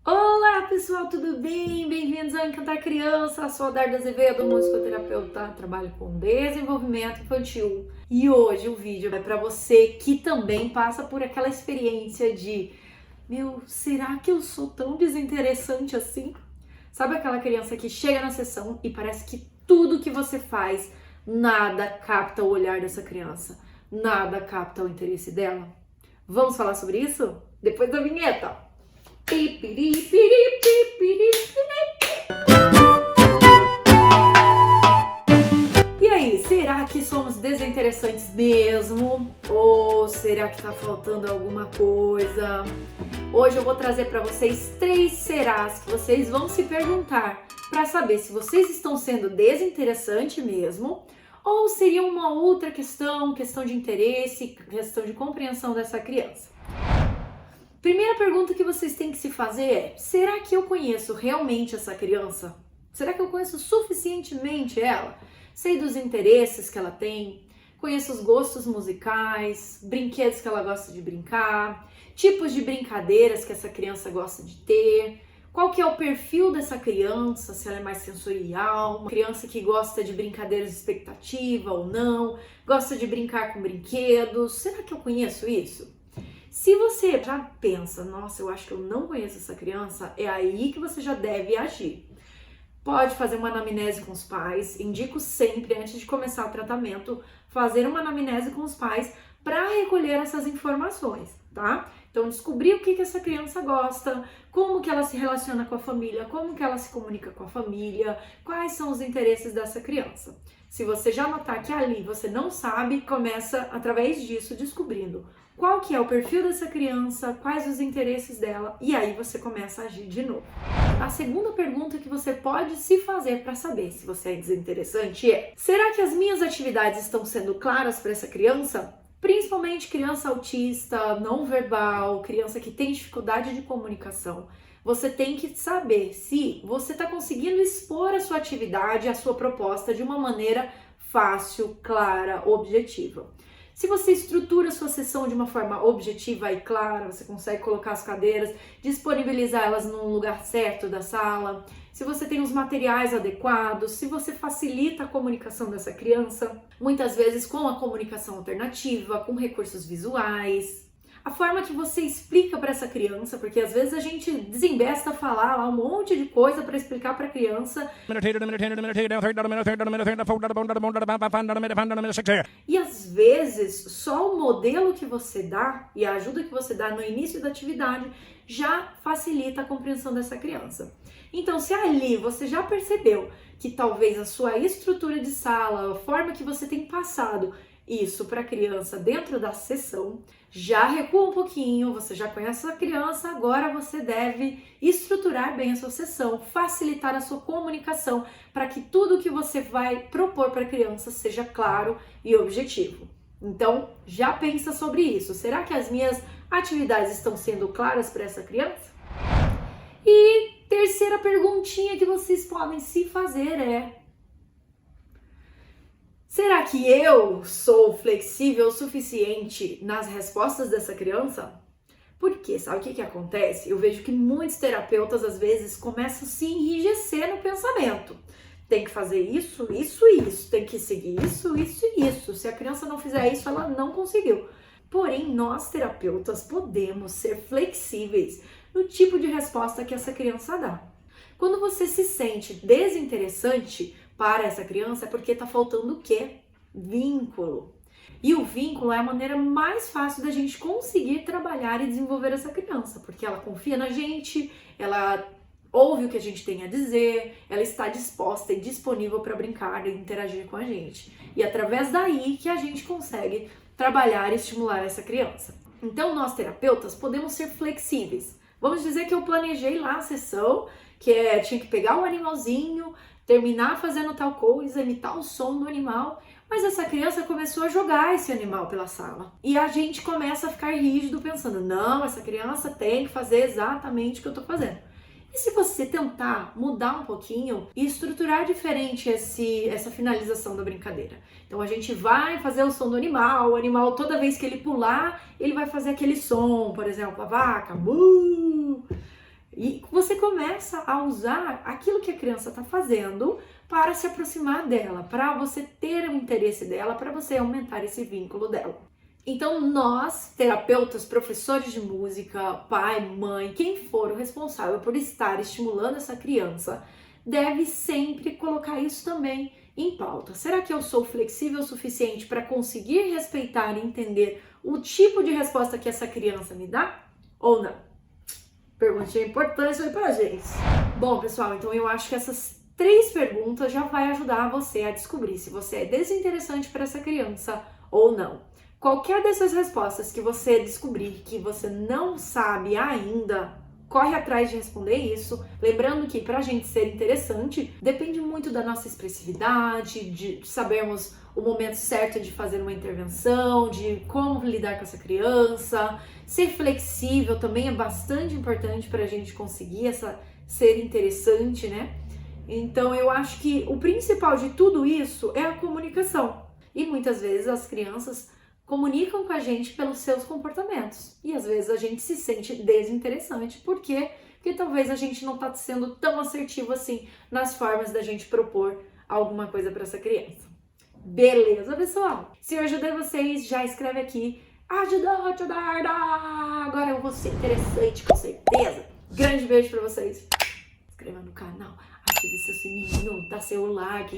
Olá pessoal, tudo bem? Bem-vindos ao Encantar Criança. Sou a Darda Azevedo, musicoterapeuta, trabalho com desenvolvimento infantil. E hoje o vídeo é para você que também passa por aquela experiência de será que eu sou tão desinteressante assim? Sabe aquela criança que chega na sessão e parece que tudo que você faz, nada capta o olhar dessa criança, nada capta o interesse dela? Vamos falar sobre isso? Depois da vinheta! E aí, será que somos desinteressantes mesmo? Ou será que tá faltando alguma coisa? Hoje eu vou trazer para vocês 3 serás que vocês vão se perguntar para saber se vocês estão sendo desinteressante mesmo ou seria uma outra questão de interesse, questão de compreensão dessa criança. Primeira pergunta que vocês têm que se fazer é: será que eu conheço realmente essa criança? Será que eu conheço suficientemente ela? Sei dos interesses que ela tem, conheço os gostos musicais, brinquedos que ela gosta de brincar, tipos de brincadeiras que essa criança gosta de ter, qual que é o perfil dessa criança, se ela é mais sensorial, uma criança que gosta de brincadeiras de expectativa ou não, gosta de brincar com brinquedos. Será que eu conheço isso? Se você já pensa, nossa, eu acho que eu não conheço essa criança, é aí que você já deve agir. Pode fazer uma anamnese com os pais, indico sempre, antes de começar o tratamento, fazer uma anamnese com os pais para recolher essas informações, tá? Então, descobrir o que essa criança gosta, como que ela se relaciona com a família, como que ela se comunica com a família, quais são os interesses dessa criança. Se você já notar que ali você não sabe, começa através disso descobrindo qual que é o perfil dessa criança, quais os interesses dela, e aí você começa a agir de novo. A segunda pergunta que você pode se fazer para saber se você é desinteressante é: será que as minhas atividades estão sendo claras para essa criança? Principalmente criança autista, não verbal, criança que tem dificuldade de comunicação. Você tem que saber se você está conseguindo expor a sua atividade, a sua proposta de uma maneira fácil, clara, objetiva. Se você estrutura a sua sessão de uma forma objetiva e clara, você consegue colocar as cadeiras, disponibilizar elas num lugar certo da sala, se você tem os materiais adequados, se você facilita a comunicação dessa criança, muitas vezes com a comunicação alternativa, com recursos visuais, a forma que você explica para essa criança, porque às vezes a gente desembesta a falar lá um monte de coisa para explicar para a criança. E às vezes só o modelo que você dá e a ajuda que você dá no início da atividade já facilita a compreensão dessa criança. Então, se ali você já percebeu que talvez a sua estrutura de sala, a forma que você tem passado isso para a criança dentro da sessão, já recua um pouquinho, você já conhece a criança, agora você deve estruturar bem a sua sessão, facilitar a sua comunicação para que tudo que você vai propor para a criança seja claro e objetivo. Então, já pensa sobre isso. Será que as minhas atividades estão sendo claras para essa criança? E terceira perguntinha que vocês podem se fazer é: será que eu sou flexível o suficiente nas respostas dessa criança? Porque sabe o que acontece? Eu vejo que muitos terapeutas às vezes começam a se enrijecer no pensamento. Tem que fazer isso, isso e isso. Tem que seguir isso, isso e isso. Se a criança não fizer isso, ela não conseguiu. Porém, nós terapeutas podemos ser flexíveis no tipo de resposta que essa criança dá. Quando você se sente desinteressante para essa criança, é porque tá faltando o quê? Vínculo. E o vínculo é a maneira mais fácil da gente conseguir trabalhar e desenvolver essa criança, porque ela confia na gente, ela ouve o que a gente tem a dizer, ela está disposta e disponível para brincar e interagir com a gente. E através daí que a gente consegue trabalhar e estimular essa criança. Então, nós terapeutas podemos ser flexíveis. Vamos dizer que eu planejei lá a sessão, tinha que pegar o animalzinho, terminar fazendo tal coisa, imitar o som do animal, mas essa criança começou a jogar esse animal pela sala. E a gente começa a ficar rígido pensando, não, essa criança tem que fazer exatamente o que eu tô fazendo. E se você tentar mudar um pouquinho e estruturar diferente essa finalização da brincadeira? Então a gente vai fazer o som do animal, o animal toda vez que ele pular, ele vai fazer aquele som, por exemplo, a vaca, E você começa a usar aquilo que a criança está fazendo para se aproximar dela, para você ter o interesse dela, para você aumentar esse vínculo dela. Então nós, terapeutas, professores de música, pai, mãe, quem for o responsável por estar estimulando essa criança, deve sempre colocar isso também em pauta. Será que eu sou flexível o suficiente para conseguir respeitar e entender o tipo de resposta que essa criança me dá? Ou não? Perguntinha importante aí pra gente. Bom, pessoal, então eu acho que essas 3 perguntas já vai ajudar você a descobrir se você é desinteressante para essa criança ou não. Qualquer dessas respostas que você descobrir que você não sabe ainda, corre atrás de responder isso. Lembrando que para a gente ser interessante, depende muito da nossa expressividade, de sabermos o momento certo de fazer uma intervenção, de como lidar com essa criança. Ser flexível também é bastante importante para a gente conseguir ser interessante, né? Então eu acho que o principal de tudo isso é a comunicação. E muitas vezes as crianças comunicam com a gente pelos seus comportamentos. E às vezes a gente se sente desinteressante. Por quê? Porque talvez a gente não está sendo tão assertivo assim nas formas da gente propor alguma coisa para essa criança. Beleza, pessoal? Se eu ajudei vocês, já escreve aqui. Ajudar! Agora eu vou ser interessante, com certeza. Grande beijo para vocês. Se inscreva no canal, ative seu sininho, dá seu like.